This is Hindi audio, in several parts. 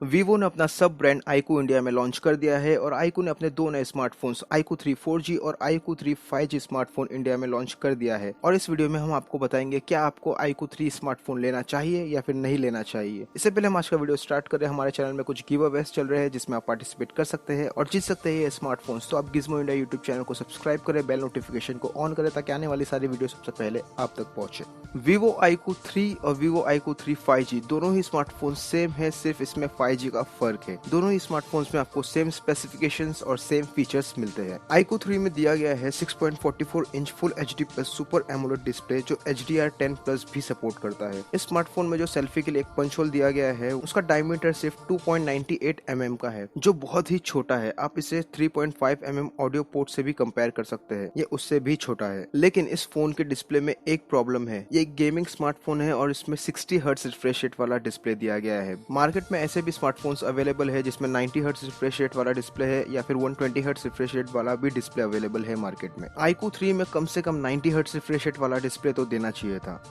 वीवो ने अपना सब ब्रांड iQoo इंडिया में लॉन्च कर दिया है और iQoo ने अपने दो नए स्मार्टफोन्स iQoo 3 4G और iQoo 3 5G स्मार्टफोन इंडिया में लॉन्च कर दिया है। और इस वीडियो में हम आपको बताएंगे क्या आपको iQoo 3 स्मार्टफोन लेना चाहिए या फिर नहीं लेना चाहिए। इससे पहले हम आज का वीडियो स्टार्ट करें, हमारे चैनल में कुछ गिव अवेज चल रहे हैं जिसमें आप पार्टिसिपेट कर सकते हैं और जीत सकते हैं ये स्मार्टफोन्स। तो आप गिज़्मो इंडिया यूट्यूब चैनल को सब्सक्राइब करें, बेल नोटिफिकेशन को ऑन करें ताकि आने वाली सारी वीडियो सबसे पहले आप तक पहुंचे। वीवो iQoo 3 और वीवो iQoo 3 5G दोनों ही स्मार्टफोन सेम है, सिर्फ इसमें 5G का फर्क है। दोनों ही स्मार्टफोन्स में आपको सेम स्पेसिफिकेशंस और सेम फीचर्स मिलते हैं। iQoo 3 में दिया गया है 6.44 inch full HD plus super AMOLED display जो HDR10 प्लस भी सपोर्ट करता है। इस स्मार्टफोन में जो सेल्फी के लिए एक पंच होल दिया गया है उसका डायमीटर सिर्फ 2.98 mm का है जो बहुत ही छोटा है। आप इसे 3.5 mm ऑडियो पोर्ट से भी कंपेयर कर सकते हैं, ये उससे भी छोटा है। लेकिन इस फोन के डिस्प्ले में एक प्रॉब्लम है, ये एक गेमिंग स्मार्टफोन है और इसमें 60 हर्ट्ज रिफ्रेश रेट वाला डिस्प्ले दिया गया है। मार्केट में ऐसे भी स्मार्टफोन्स अवेलेबल है जिसमें 90 हर्ट्ज रिफ्रेश रेट वाला डिस्प्ले है या फिर 120 हर्ट्ज रिफ्रेश रेट वाला भी डिस्प्ले अवेलेबल है मार्केट में। iQoo 3 में कम से कम 90 हर्ट्ज रिफ्रेश रेट वाला डिस्प्ले तो देना चाहिए था।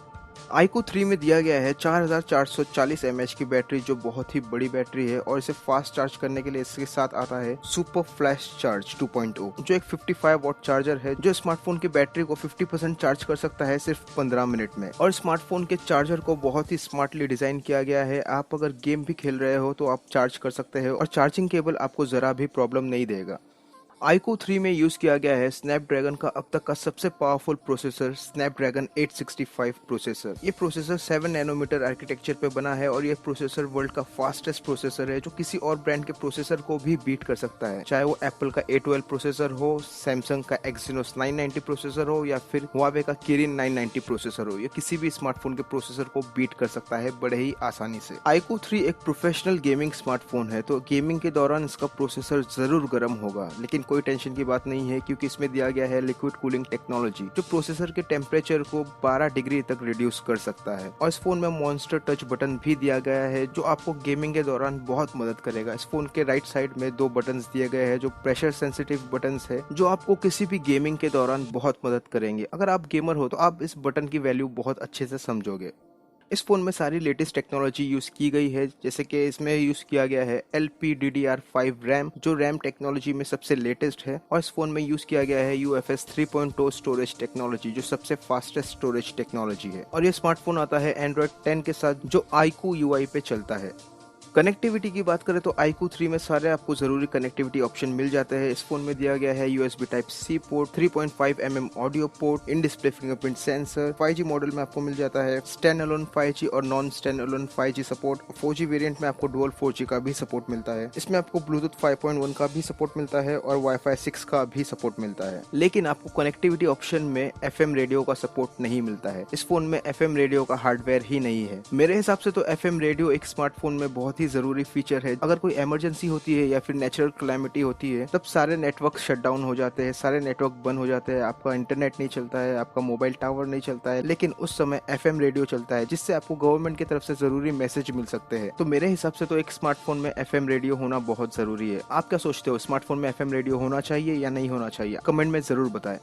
iQoo 3 में दिया गया है 4440 mAh की बैटरी जो बहुत ही बड़ी बैटरी है और इसे फास्ट चार्ज करने के लिए इसके साथ आता है सुपर फ्लैश चार्ज 2.0 जो एक 55 वॉट चार्जर है जो स्मार्टफोन की बैटरी को 50% चार्ज कर सकता है सिर्फ 15 मिनट में। और स्मार्टफोन के चार्जर को बहुत ही स्मार्टली डिजाइन किया गया है। आप अगर गेम भी खेल रहे हो तो आप चार्ज कर सकते हैं और चार्जिंग केबल आपको जरा भी प्रॉब्लम नहीं देगा। iQoo 3 में यूज किया गया है स्नैपड्रैगन का अब तक का सबसे पावरफुल प्रोसेसर स्नैपड्रैगन 865 प्रोसेसर। ये प्रोसेसर 7 नैनोमीटर आर्किटेक्चर पे बना है और ये प्रोसेसर वर्ल्ड का फास्टेस्ट प्रोसेसर है जो किसी और ब्रांड के प्रोसेसर को भी बीट कर सकता है, चाहे वो एप्पल का A12 प्रोसेसर हो, सैमसंग का Exynos 990 प्रोसेसर हो या फिर हुआवे का Kirin 990 प्रोसेसर हो। ये किसी भी स्मार्टफोन के प्रोसेसर को बीट कर सकता है बड़े ही आसानी से। iQoo 3 एक प्रोफेशनल गेमिंग स्मार्टफोन है तो गेमिंग के दौरान इसका प्रोसेसर जरूर गर्म होगा, लेकिन कोई टेंशन की बात नहीं है क्योंकि इसमें दिया गया है लिक्विड कूलिंग टेक्नोलॉजी जो प्रोसेसर के टेम्परेचर को 12 डिग्री तक रिड्यूस कर सकता है। और इस फोन में मॉन्स्टर टच बटन भी दिया गया है जो आपको गेमिंग के दौरान बहुत मदद करेगा। इस फोन के राइट साइड में 2 बटन्स दिए गए हैं जो प्रेशर सेंसिटिव बटन्स है जो आपको किसी भी गेमिंग के दौरान बहुत मदद करेंगे। अगर आप गेमर हो तो आप इस बटन की वैल्यू बहुत अच्छे से समझोगे। इस फोन में सारी लेटेस्ट टेक्नोलॉजी यूज की गई है, जैसे कि इसमें यूज किया गया है LPDDR5 रैम जो रैम टेक्नोलॉजी में सबसे लेटेस्ट है और इस फोन में यूज किया गया है UFS 3.0 स्टोरेज टेक्नोलॉजी जो सबसे फास्टेस्ट स्टोरेज टेक्नोलॉजी है। और ये स्मार्टफोन आता है Android 10 के साथ जो iQoo UI पे चलता है। कनेक्टिविटी की बात करें तो iQoo 3 में सारे आपको जरूरी कनेक्टिविटी ऑप्शन मिल जाते हैं। इस फोन में दिया गया है USB Type-C port, 3.5 mm audio port, in display fingerprint sensor. 5G model में आपको मिल जाता है स्टैंड अलोन 5G और non stand alone 5G support. 4G variant में आपको डुअल 4G का भी सपोर्ट मिलता है। इसमें आपको ब्लूटूथ 5.1 का भी सपोर्ट मिलता है और Wi-Fi 6 का भी सपोर्ट मिलता है। लेकिन आपको कनेक्टिविटी ऑप्शन में FM रेडियो का सपोर्ट नहीं मिलता है। इस फोन में FM रेडियो का हार्डवेयर ही नहीं है। मेरे हिसाब से तो FM रेडियो एक स्मार्टफोन में बहुत ही जरूरी फीचर है। अगर कोई इमरजेंसी होती है या फिर नेचुरल क्लैमिटी होती है तब सारे नेटवर्क शट डाउन हो जाते हैं, सारे नेटवर्क बंद हो जाते हैं, आपका इंटरनेट नहीं चलता है, आपका मोबाइल टावर नहीं चलता है, लेकिन उस समय FM रेडियो चलता है जिससे आपको गवर्नमेंट की तरफ से जरूरी मैसेज मिल सकते हैं। तो मेरे हिसाब से तो एक स्मार्टफोन में FM रेडियो होना बहुत जरूरी है। आप क्या सोचते हो, स्मार्टफोन में FM रेडियो होना चाहिए या नहीं होना चाहिए? कमेंट में जरूर बताएं।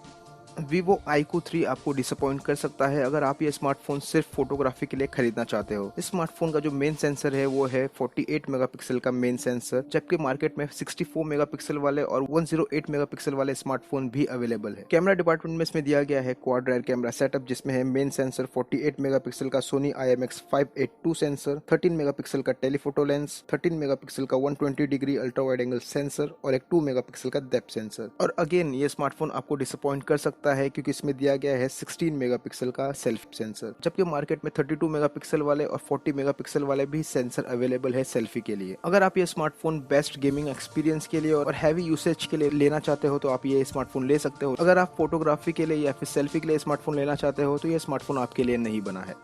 Vivo iQoo 3 आपको डिसअपॉइंट कर सकता है अगर आप ये स्मार्टफोन सिर्फ फोटोग्राफी के लिए खरीदना चाहते हो। इस स्मार्टफोन का जो मेन सेंसर है वो है 48 मेगापिक्सल का मेन सेंसर, जबकि मार्केट में 64 मेगापिक्सल वाले और 108 मेगापिक्सल वाले स्मार्टफोन भी अवेलेबल है। कैमरा डिपार्टमेंट में इसमें दिया गया है क्वाड रेयर कैमरा सेटअप जिसमें है मेन सेंसर 48 मेगापिक्सल का सोनी IMX582 सेंसर, 13 मेगापिक्सल का टेलीफोटो लेंस, 13 मेगापिक्सल का 120 degree ultra wide angle sensor और एक 2 मेगापिक्सल का डेप्थ सेंसर। और अगेन ये स्मार्टफोन आपको डिसअपॉइंट कर सकता है क्योंकि इसमें दिया गया है 16 मेगापिक्सल का सेल्फ सेंसर, जबकि मार्केट में 32 मेगापिक्सल वाले और 40 मेगापिक्सल वाले भी सेंसर अवेलेबल है सेल्फी के लिए। अगर आप ये स्मार्टफोन बेस्ट गेमिंग एक्सपीरियंस के लिए और हैवी यूसेज के लिए लेना चाहते हो तो आप ये स्मार्टफोन ले सकते हो। अगर आप फोटोग्राफी के लिए या फिर सेल्फी के लिए स्मार्टफोन लेना चाहते हो तो ये स्मार्टफोन आपके लिए नहीं बना है।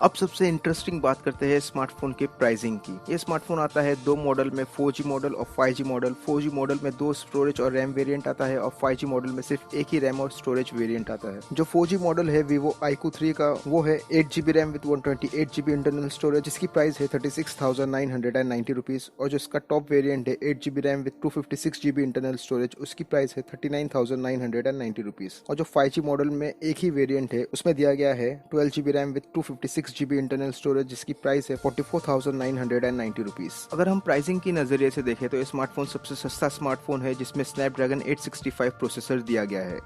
अब सबसे इंटरेस्टिंग बात करते हैं स्मार्टफोन के प्राइसिंग की। ये स्मार्टफोन आता है 2 मॉडल में, 4G मॉडल और 5G मॉडल। 4G मॉडल में 2 स्टोरेज और रैम वेरिएंट आता है और 5G मॉडल में सिर्फ एक ही रैम और स्टोरेज वेरिएंट आता है। जो 4G मॉडल है Vivo iQoo 3 का वो है 8GB RAM with 128GB internal storage जिसकी प्राइस है 36,990 रुपीज। और जो इसका टॉप वेरिएंट है 8GB RAM with 256GB internal storage उसकी प्राइस है 39,990 रुपीज। और जो 5G मॉडल में एक ही वेरिएंट है उसमें दिया गया है 12GB RAM with 256 6GB internal storage, जिसकी प्राइस है 44,990 रुपीज। अगर हम प्राइसिंग की नजरिए से देखें तो ये स्मार्टफोन सबसे सस्ता स्मार्टफोन है जिसमें स्नैपड्रैगन 865 प्रोसेसर दिया गया है।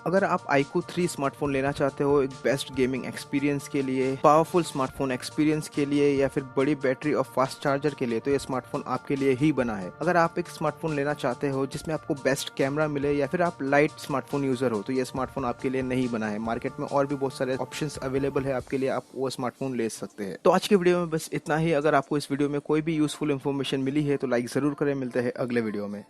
अगर आप iQoo 3 स्मार्टफोन लेना चाहते हो एक बेस्ट गेमिंग एक्सपीरियंस के लिए, पावरफुल स्मार्टफोन एक्सपीरियंस के लिए या फिर बड़ी बैटरी और फास्ट चार्जर के लिए, तो ये स्मार्टफोन आपके लिए ही बना है। अगर आप एक स्मार्टफोन लेना चाहते हो जिसमें आपको बेस्ट कैमरा मिले या फिर आप लाइट स्मार्टफोन यूजर हो, तो ये स्मार्टफोन आपके लिए नहीं बना है। मार्केट में और भी बहुत सारे ऑप्शंस अवेलेबल है आपके लिए, आप वो स्मार्टफोन ले सकते हैं। तो आज के वीडियो में बस इतना ही। अगर आपको इस वीडियो में कोई भी यूजफुल इन्फॉर्मेशन मिली है तो लाइक जरूर करें। मिलते हैं अगले वीडियो में।